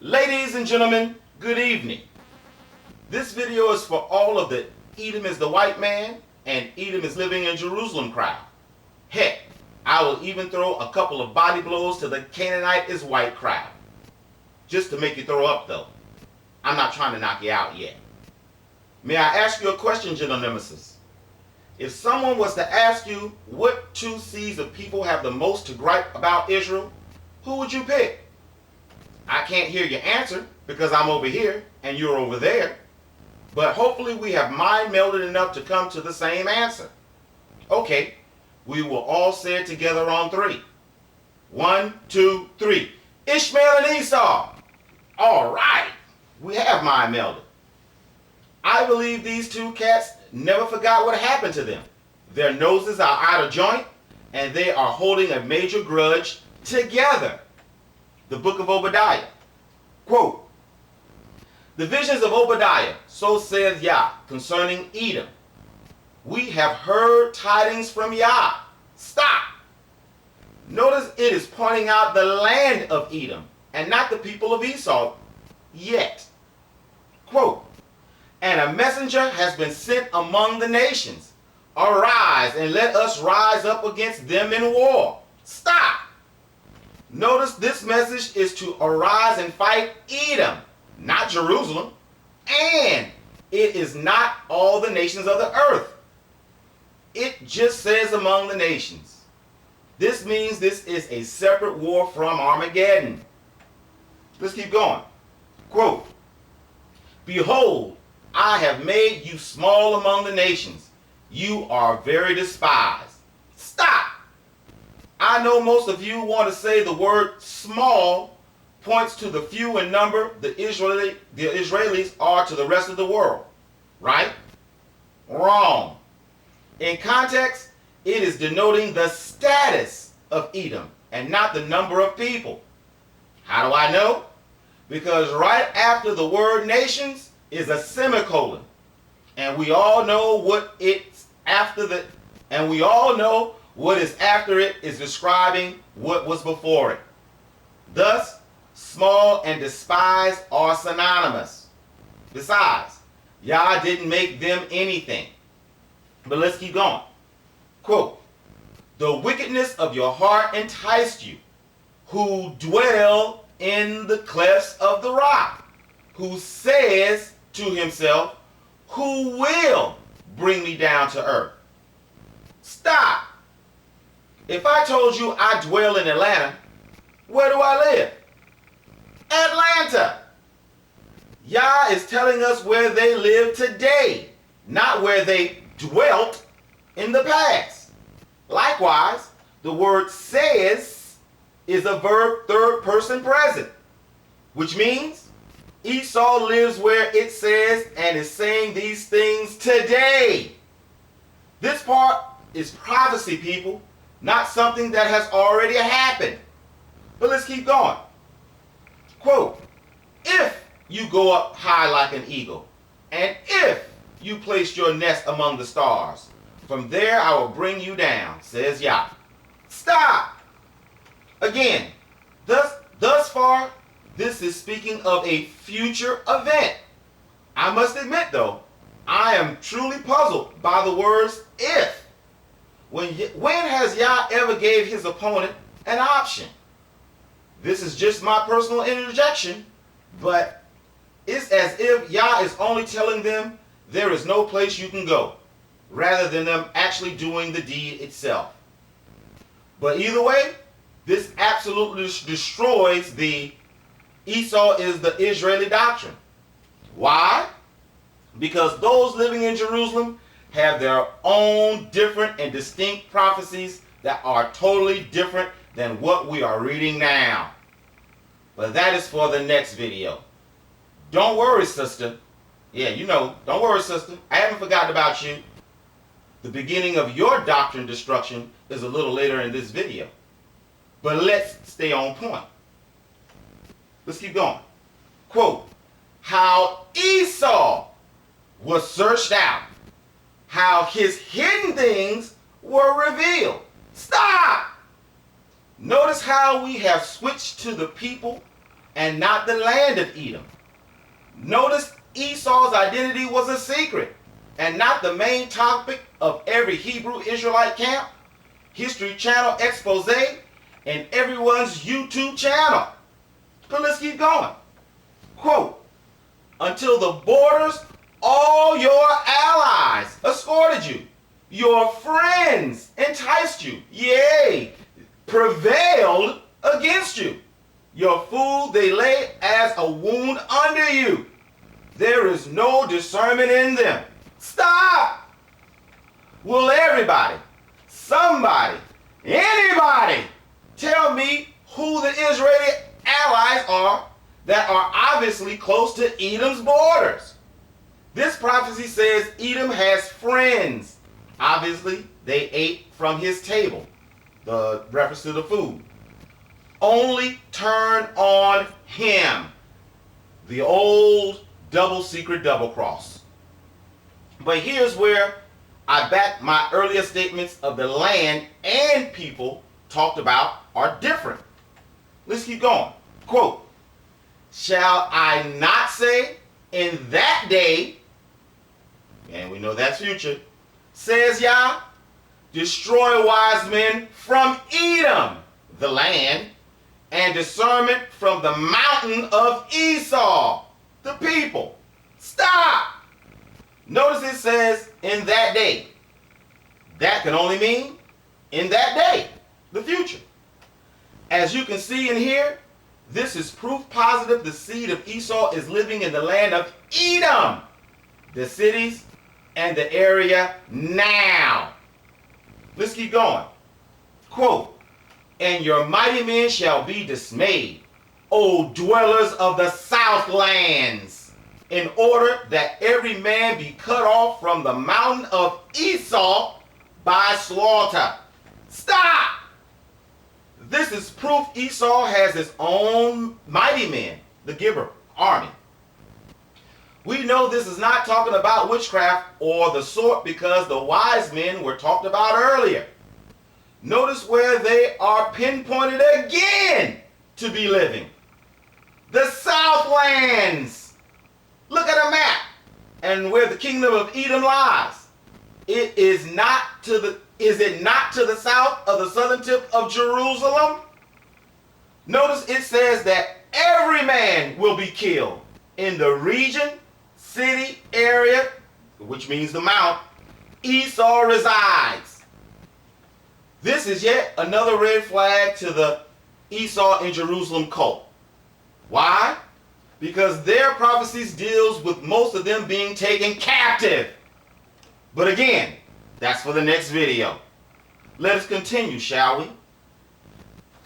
Ladies and gentlemen, good evening. This video is for all of the Edom is the white man and Edom is living in Jerusalem crowd. Heck, I will even throw a couple of body blows to the Canaanite is white crowd. Just to make you throw up though. I'm not trying to knock you out yet. May I ask you a question, gentle nemesis? If someone was to ask you what two seeds of people have the most to gripe about Israel, who would you pick? I can't hear your answer because I'm over here and you're over there. But hopefully we have mind melded enough to come to the same answer. Okay, we will all say it together on three. 1, 2, 3. Ishmael and Esau. All right, we have mind melded. I believe these two cats never forgot what happened to them. Their noses are out of joint and they are holding a major grudge together. The book of Obadiah. Quote, the visions of Obadiah, so saith Yah, concerning Edom. We have heard tidings from Yah. Stop. Notice it is pointing out the land of Edom and not the people of Esau yet. Quote, and a messenger has been sent among the nations. Arise and let us rise up against them in war. Stop. Notice this message is to arise and fight Edom, not Jerusalem. And it is not all the nations of the earth. It just says among the nations. This means this is a separate war from Armageddon. Let's keep going. Quote, behold, I have made you small among the nations. You are very despised. Stop. I know most of you want to say the word small points to the few in number the Israelis are to the rest of the world. Right? Wrong. In context, it is denoting the status of Edom and not the number of people. How do I know? Because right after the word nations is a semicolon. And we all know what it's after the and we all know what is after it is describing what was before it. Thus, small and despised are synonymous. Besides, Yah didn't make them anything. But let's keep going. Quote, the wickedness of your heart enticed you, who dwell in the clefts of the rock, who says to himself, who will bring me down to earth? Stop. If I told you I dwell in Atlanta, where do I live? Atlanta. Yah is telling us where they live today, not where they dwelt in the past. Likewise, the word says is a verb third person present, which means Esau lives where it says and is saying these things today. This part is prophecy, people. Not something that has already happened. But let's keep going. Quote, if you go up high like an eagle, and if you place your nest among the stars, from there I will bring you down, says Yah. Stop. Again, thus far, this is speaking of a future event. I must admit though, I am truly puzzled by the words if. When has Yah ever gave his opponent an option? This is just my personal interjection, but it's as if Yah is only telling them there is no place you can go, rather than them actually doing the deed itself. But either way, this absolutely destroys the Esau is the Israeli doctrine. Why? Because those living in Jerusalem have their own different and distinct prophecies that are totally different than what we are reading now. But that is for the next video. Don't worry, sister. Yeah, you know, don't worry, sister. I haven't forgotten about you. The beginning of your doctrine destruction is a little later in this video. But let's stay on point. Let's keep going. Quote, how Esau was searched out, how his hidden things were revealed. Stop! Notice how we have switched to the people and not the land of Edom. Notice Esau's identity was a secret and not the main topic of every Hebrew Israelite camp, History Channel expose, and everyone's YouTube channel. But let's keep going. Quote, until the borders, all your allies escorted you. Your friends enticed you. Yea, prevailed against you. Your food they lay as a wound under you. There is no discernment in them. Stop! Will everybody, somebody, anybody tell me who the Israeli allies are that are obviously close to Edom's borders? This prophecy says Edom has friends. Obviously, they ate from his table. The reference to the food. Only turn on him. The old double secret double cross. But here's where I back my earlier statements of the land and people talked about are different. Let's keep going. Quote, shall I not say in that day, and we know that's future, says Yah, destroy wise men from Edom, the land, and discernment from the mountain of Esau, the people. Stop! Notice it says in that day. That can only mean in that day, the future. As you can see in here, this is proof positive the seed of Esau is living in the land of Edom, the cities and the area now. Let's keep going. Quote, and your mighty men shall be dismayed, O dwellers of the southlands, in order that every man be cut off from the mountain of Esau by slaughter. Stop! This is proof Esau has his own mighty men, the Gibber army. We know this is not talking about witchcraft or the sort because the wise men were talked about earlier. Notice where they are pinpointed again to be living. The Southlands. Look at a map and where the kingdom of Edom lies. Is it not to the south of the southern tip of Jerusalem? Notice it says that every man will be killed in the region, city, area, which means the mount, Esau resides. This is yet another red flag to the Esau in Jerusalem cult. Why? Because their prophecies deals with most of them being taken captive. But again, that's for the next video. Let us continue, shall we?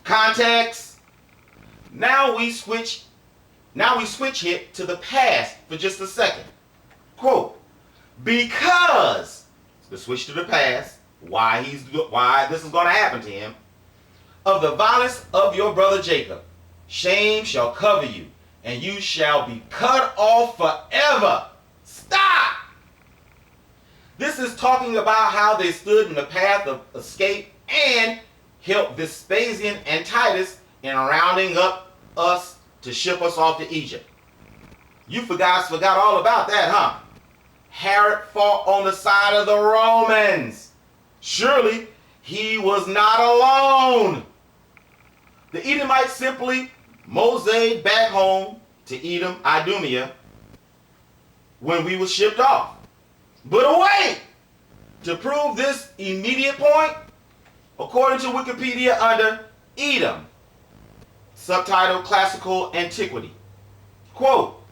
Context. Now we switch it to the past for just a second. Quote, because the switch to the past, why this is going to happen to him, of the violence of your brother Jacob, shame shall cover you, and you shall be cut off forever. Stop! This is talking about how they stood in the path of escape and helped Vespasian and Titus in rounding up us to ship us off to Egypt. You forgot all about that, huh? Herod fought on the side of the Romans. Surely he was not alone. The Edomites simply moseyed back home to Edom, Idumea, when we were shipped off. But wait! To prove this immediate point, according to Wikipedia under Edom, subtitle Classical Antiquity, quote,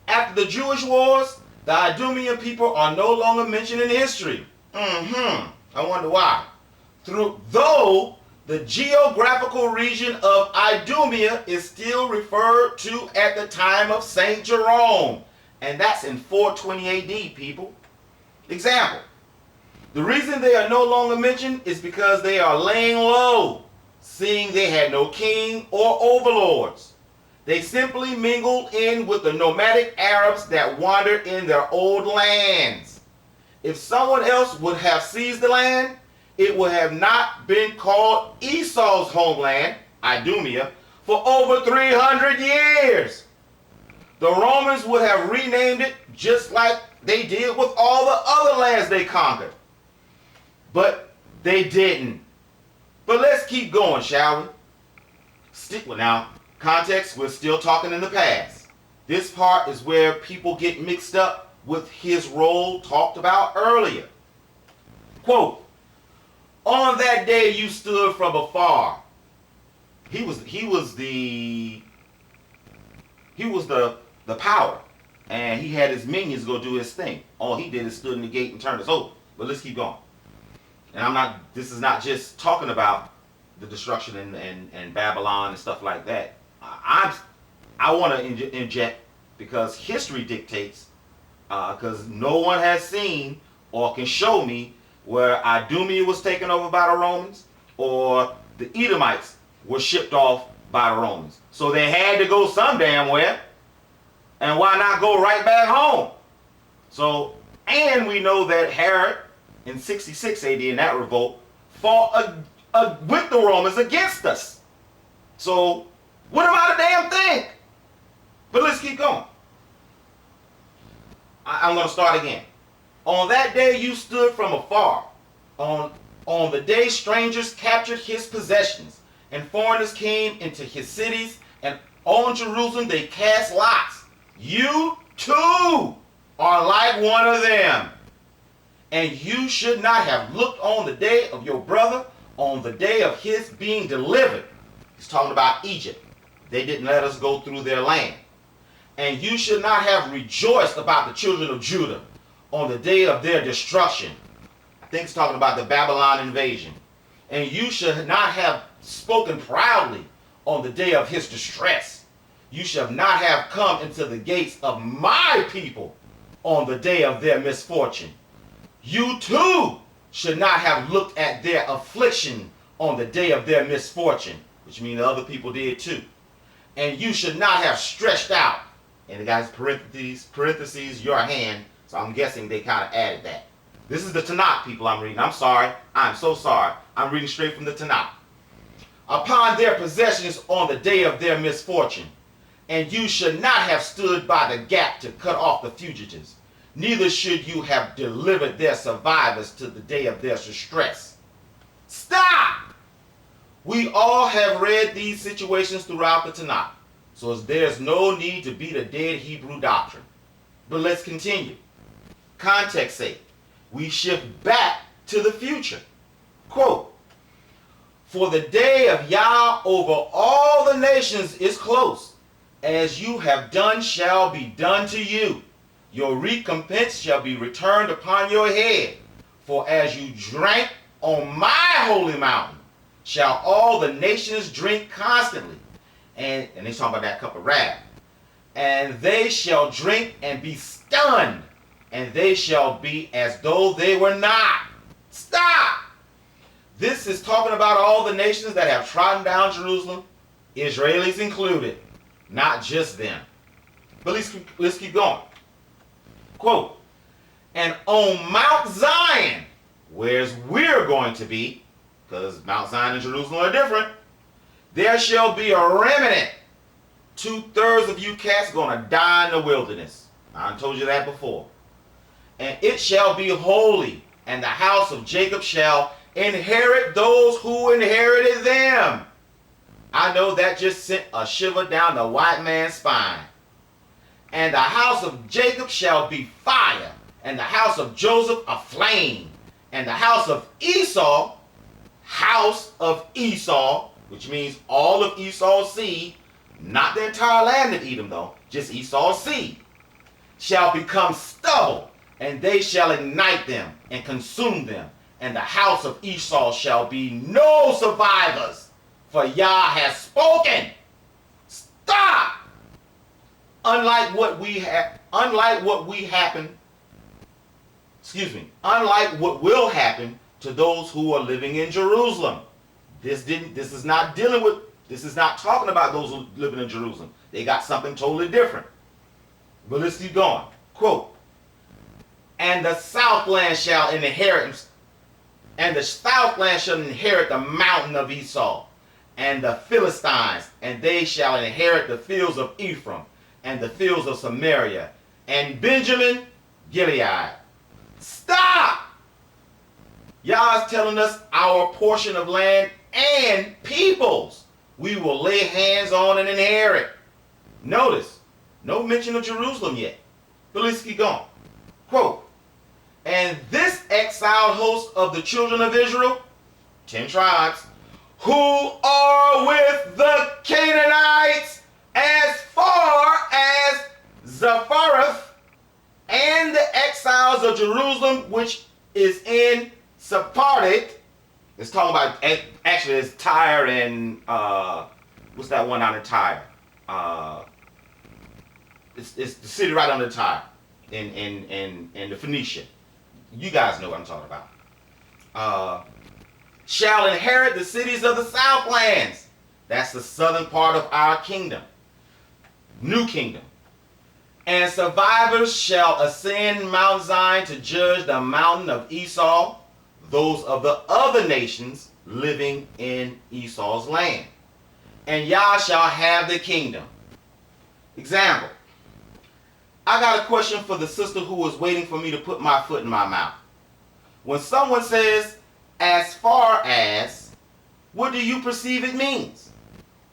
after the Jewish wars, the Idumean people are no longer mentioned in history. I wonder why. Though the geographical region of Idumea is still referred to at the time of St. Jerome, and that's in 420 AD, people. Example, the reason they are no longer mentioned is because they are laying low, seeing they had no king or overlords. They simply mingled in with the nomadic Arabs that wandered in their old lands. If someone else would have seized the land, it would have not been called Esau's homeland, Idumea, for over 300 years. The Romans would have renamed it just like they did with all the other lands they conquered. But they didn't. But let's keep going, shall we? Now, context, we're still talking in the past. This part is where people get mixed up with his role talked about earlier. Quote, on that day you stood from afar. He was the power. And he had his minions go do his thing. All he did is stood in the gate and turned us over. But let's keep going. And this is not just talking about the destruction and Babylon and stuff like that. I want to inject, because history dictates, because no one has seen or can show me where Idumea was taken over by the Romans or the Edomites were shipped off by the Romans. So they had to go some damn where. And why not go right back home? So, and we know that Herod in 66 AD in that revolt fought with the Romans against us. So, what about a damn thing? But let's keep going. I'm going to start again. On that day you stood from afar. On the day strangers captured his possessions, and foreigners came into his cities, and on Jerusalem they cast lots. You too are like one of them. And you should not have looked on the day of your brother, on the day of his being delivered. He's talking about Egypt. They didn't let us go through their land. And you should not have rejoiced about the children of Judah on the day of their destruction. I think it's talking about the Babylon invasion. And you should not have spoken proudly on the day of his distress. You shall not have come into the gates of my people on the day of their misfortune. You too should not have looked at their affliction on the day of their misfortune, which means the other people did too. And you should not have stretched out, and the guys parentheses your hand, so I'm guessing they kind of added that. This is the Tanakh, people, I'm reading. I'm sorry. I'm so sorry. I'm reading straight from the Tanakh. Upon their possessions on the day of their misfortune. And you should not have stood by the gap to cut off the fugitives. Neither should you have delivered their survivors to the day of their distress. Stop! We all have read these situations throughout the Tanakh. So there's no need to beat a dead Hebrew doctrine. But let's continue. Context sake, we shift back to the future. Quote, for the day of Yah over all the nations is close. As you have done shall be done to you. Your recompense shall be returned upon your head. For as you drank on my holy mountain, shall all the nations drink constantly. And he's talking about that cup of wrath. And they shall drink and be stunned, and they shall be as though they were not. Stop! This is talking about all the nations that have trodden down Jerusalem, Israelis included. Not just them. But let's keep going. Quote, and on Mount Zion, where's we're going to be, because Mount Zion and Jerusalem are different, there shall be a remnant. 2/3 of you cats going to die in the wilderness. I told you that before. And it shall be holy, and the house of Jacob shall inherit those who inherited them. I know that just sent a shiver down the white man's spine. And the house of Jacob shall be fire, and the house of Joseph a flame, and the house of Esau, which means all of Esau's seed, not the entire land of Edom though, just Esau's seed, shall become stubble, and they shall ignite them and consume them, and the house of Esau shall be no survivors. For Yah has spoken. Stop! Unlike what will happen to those who are living in Jerusalem. This is not talking about those who living in Jerusalem. They got something totally different. But let's keep going. Quote, and the southland shall inherit the mountain of Esau, and the Philistines, and they shall inherit the fields of Ephraim, and the fields of Samaria, and Benjamin, Gilead. Stop! Yah's telling us our portion of land and peoples we will lay hands on and inherit. Notice, no mention of Jerusalem yet. But let's keep going. Quote, and this exiled host of the children of Israel, 10 tribes, who are with the Canaanites as far as Zaphareth, and the exiles of Jerusalem, which is in Sephardic. It's talking about, actually it's Tyre and, what's that one down in Tyre? It's the city right under Tyre in the Phoenicia. You guys know what I'm talking about. Shall inherit the cities of the southlands. That's the southern part of our kingdom. New kingdom. And survivors shall ascend Mount Zion to judge the mountain of Esau, those of the other nations living in Esau's land. And Yah shall have the kingdom. Example. I got a question for the sister who was waiting for me to put my foot in my mouth. When someone says, as far as, what do you perceive it means?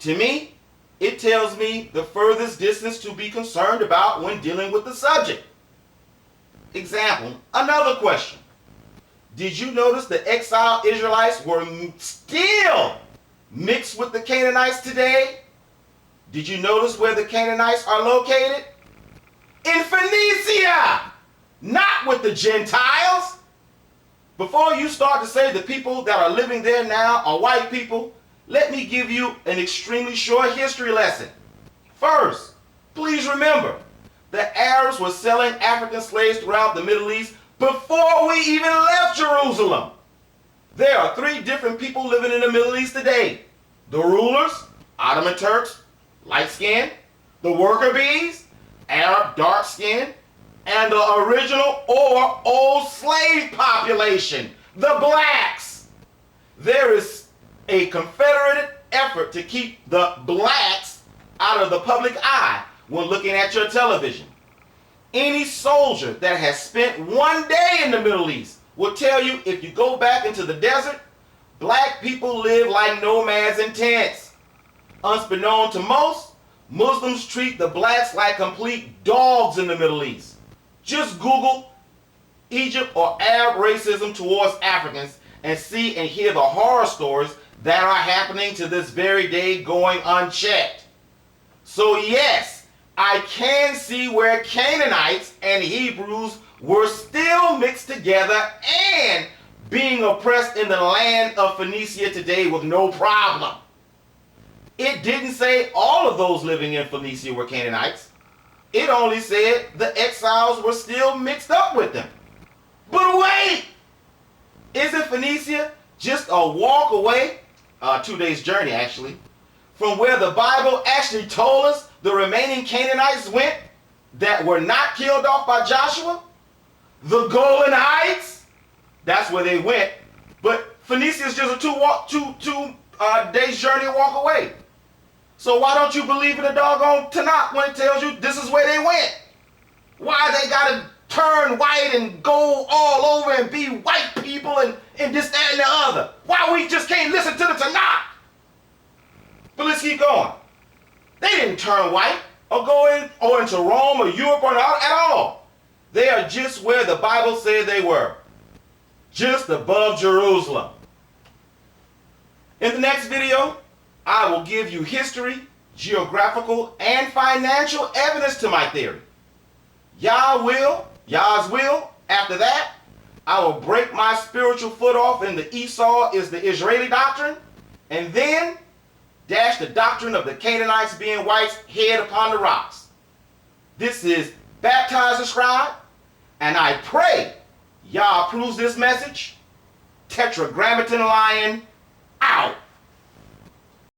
To me, it tells me the furthest distance to be concerned about when dealing with the subject. Example, another question. Did you notice the exiled Israelites were still mixed with the Canaanites today? Did you notice where the Canaanites are located? In Phoenicia, not with the Gentiles. Before you start to say the people that are living there now are white people, let me give you an extremely short history lesson. First, please remember, the Arabs were selling African slaves throughout the Middle East before we even left Jerusalem. There are 3 different people living in the Middle East today. The rulers, Ottoman Turks, light skin. The worker bees, Arab, dark skin. And the original or old slave population, the blacks. There is a Confederate effort to keep the blacks out of the public eye when looking at your television. Any soldier that has spent one day in the Middle East will tell you if you go back into the desert, black people live like nomads in tents. Unbeknown to most, Muslims treat the blacks like complete dogs in the Middle East. Just Google Egypt or Arab racism towards Africans and see and hear the horror stories that are happening to this very day going unchecked. So yes, I can see where Canaanites and Hebrews were still mixed together and being oppressed in the land of Phoenicia today with no problem. It didn't say all of those living in Phoenicia were Canaanites. It only said the exiles were still mixed up with them. But wait! Isn't Phoenicia just a walk away, 2 days journey actually, from where the Bible actually told us the remaining Canaanites went that were not killed off by Joshua? The Golan Heights? That's where they went. But Phoenicia is just a 2 days journey walk away. So why don't you believe in the doggone Tanakh when it tells you this is where they went? Why they gotta turn white and go all over and be white people and this, that, and the other? Why we just can't listen to the Tanakh? But let's keep going. They didn't turn white or go in or into Rome or Europe or not at all. They are just where the Bible said they were. Just above Jerusalem. In the next video, I will give you history, geographical, and financial evidence to my theory. Yah's will, after that, I will break my spiritual foot off in the Esau is the Israeli doctrine, and then dash the doctrine of the Canaanites being whites head upon the rocks. This is Baptize the Scribe, and I pray Yah approves this message. Tetragrammaton Lion, out.